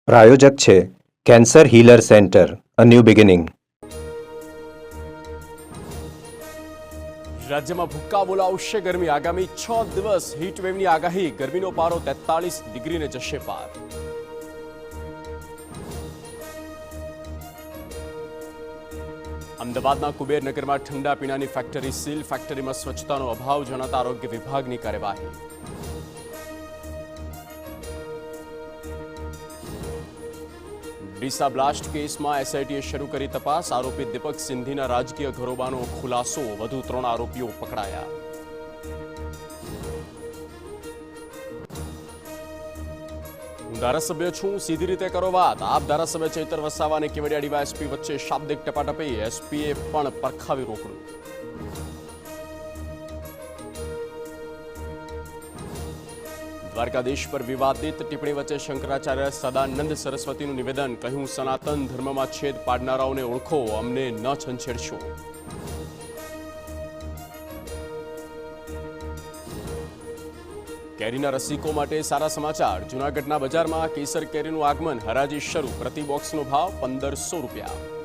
પ્રાયોજક છે cancer healer centre, a new beginning. રાજ્યમાં ભૂક્કા બોલાવશે ગરમી. આગામી 6 દિવસ હીટવેવની આગાહી. ગરમીનો પારો 43 ડિગ્રીને જશે પાર. અમદાવાદના કુબેરનગરમાં ઠંડા પીણાની ફેક્ટરી સીલ. ફેક્ટરીમાં સ્વચ્છતાનો અભાવ જણાતા આરોગ્ય વિભાગની કાર્યવાહી. ડીસા બ્લાસ્ટ કેસમાં એસઆઈટીએ શરૂ કરી તપાસ. આરોપી દીપક સિંધીના રાજકીય ઘરોબાનો ખુલાસો. વધુ 3 આરોપીઓ પકડાયા. હું ધારાસભ્ય છું, સીધી રીતે કરો વાત. આપ ધારાસભ્ય ચૈતર વસાવા અને કેવડિયા ડીવાયએસપી વચ્ચે શાબ્દિક ટપાટપી. એસપીએ પણ પરખાવી રોકડું. દ્વારકાધીશ પર વિવાદિત ટિપ્પણી વચ્ચે શંકરાચાર્ય સદાનંદ સરસ્વતીનું નિવેદન. કહ્યું, સનાતન ધર્મમાં છેદ પાડનારાઓને ઓળખો, અમને ન છંછેડશો. કેરીના રસિકો માટે સારા સમાચાર. જૂનાગઢના બજારમાં કેસર કેરીનું આગમન. હરાજી શરૂ. પ્રતિ બોક્સનો ભાવ 1500 રૂપિયા.